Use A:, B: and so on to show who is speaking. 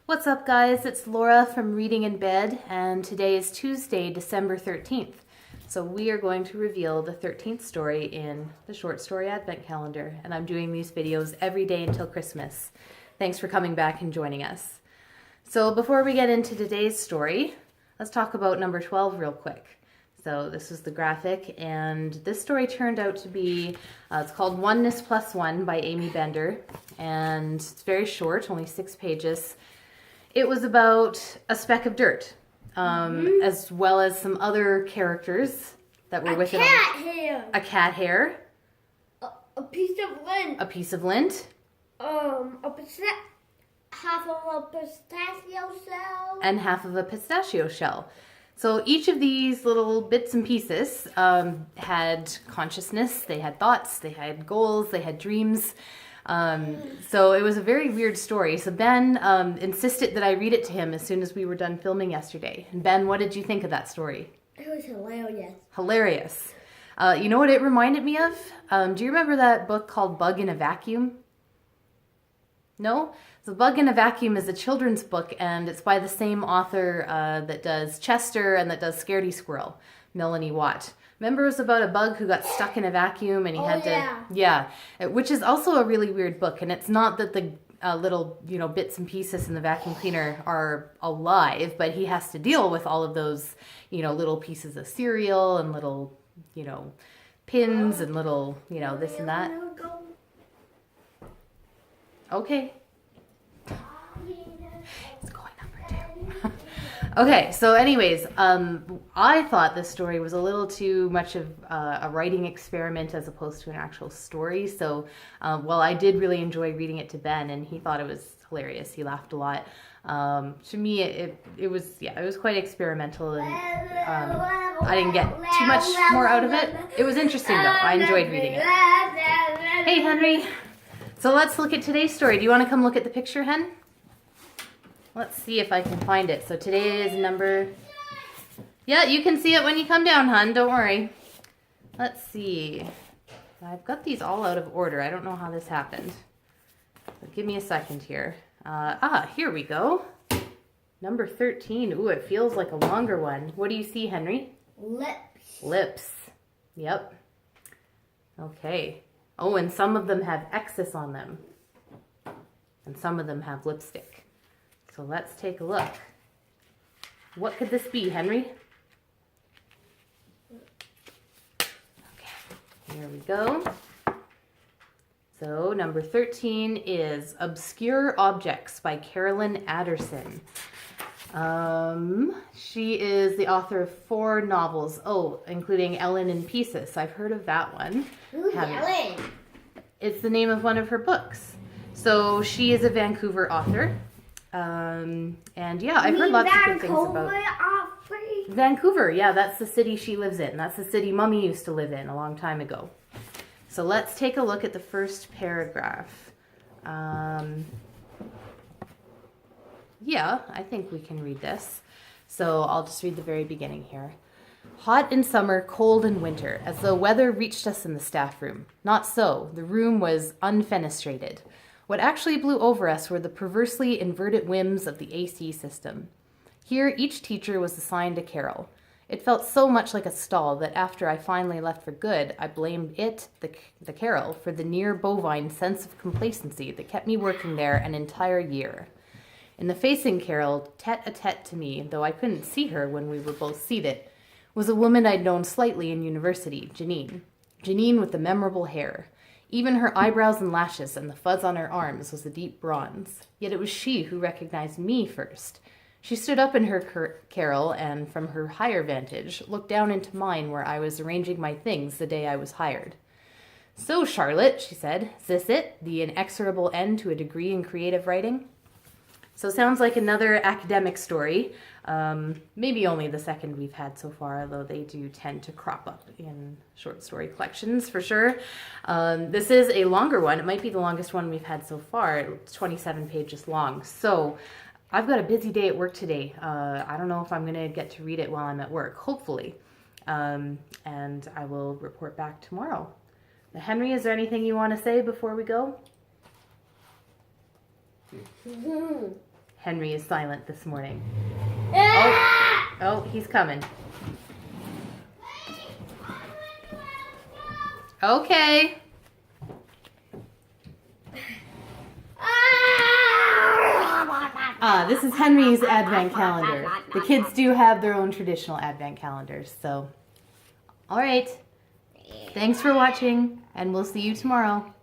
A: What's up, guys? It's Laura from Reading in Bed, and today is Tuesday, December 13th. So we are going to reveal the 13th story in the Short Story Advent Calendar, and I'm doing these videos every day until Christmas. Thanks for coming back and joining us. So before we get into today's story, let's talk about number 12 real quick. So this is the graphic, and this story turned out to be, it's called Oneness Plus One by Amy Bender, and it's very short, only 6 pages. It was about a speck of dirt, as well as some other characters that were with it. A cat hair.
B: A piece of lint.
A: A piece of lint.
B: Half of a pistachio shell.
A: And half of a pistachio shell. So each of these little bits and pieces had consciousness, they had thoughts, they had goals, they had dreams. So it was a very weird story. So Ben insisted that I read it to him as soon as we were done filming yesterday. And Ben, what did you think of that story?
B: It was hilarious.
A: Hilarious. You know what it reminded me of? Do you remember that book called Bug in a Vacuum? No? So Bug in a Vacuum is a children's book, and it's by the same author that does Chester and that does Scaredy Squirrel, Melanie Watt. Remember it was about a bug who got stuck in a vacuum and he had to... Yeah, which is also a really weird book, and it's not that the little, bits and pieces in the vacuum cleaner are alive, but he has to deal with all of those, little pieces of cereal and little, pins and little, this and that. Okay. It's going number 2. Okay, so anyways, I thought this story was a little too much of a writing experiment as opposed to an actual story. So, while I did really enjoy reading it to Ben, and he thought it was hilarious, he laughed a lot. To me, it was quite experimental, and I didn't get too much more out of it. It was interesting though. I enjoyed reading it. Hey, Henry. So let's look at today's story. Do you want to come look at the picture, Hen? Let's see if I can find it. So today is number... Yeah, you can see it when you come down, hun. Don't worry. Let's see. I've got these all out of order. I don't know how this happened. But give me a second here. Here we go. Number 13. Ooh, it feels like a longer one. What do you see, Henry?
B: Lips.
A: Lips. Yep. Okay. Oh, and some of them have X's on them. And some of them have lipstick. So let's take a look. What could this be, Henry? Okay, here we go. So number 13 is Obscure Objects by Carolyn Adderson. She is the author of 4 novels. Oh, including Ellen in Pieces. I've heard of that one.
B: Who's Ellen?
A: It's the name of one of her books. So she is a Vancouver author. And yeah, I've heard lots of good things about Vancouver. Yeah, that's the city she lives in. That's the city Mummy used to live in a long time ago. So let's take a look at the first paragraph. Yeah, I think we can read this. So I'll just read the very beginning here. Hot in summer, cold in winter, as though weather reached us in the staff room. Not so. The room was unfenestrated. What actually blew over us were the perversely inverted whims of the AC system. Here, each teacher was assigned a carol. It felt so much like a stall that after I finally left for good, I blamed it, the carol, for the near-bovine sense of complacency that kept me working there an entire year. In the facing carol, tete-a-tete to me, though I couldn't see her when we were both seated, was a woman I'd known slightly in university, Janine. Janine with the memorable hair. Even her eyebrows and lashes and the fuzz on her arms was a deep bronze. Yet it was she who recognized me first. She stood up in her carol and, from her higher vantage, looked down into mine where I was arranging my things the day I was hired. So, Charlotte, she said, is this it? The inexorable end to a degree in creative writing? So sounds like another academic story. Maybe only the second we've had so far, although they do tend to crop up in short story collections for sure. This is a longer one. It might be the longest one we've had so far. It's 27 pages long. So I've got a busy day at work today. I don't know if I'm going to get to read it while I'm at work, hopefully. And I will report back tomorrow. Now, Henry, is there anything you want to say before we go? Henry is silent this morning.
B: Ah!
A: Oh, he's coming. Okay. This is Henry's Advent calendar. The kids do have their own traditional Advent calendars, so. All right. Thanks for watching, and we'll see you tomorrow.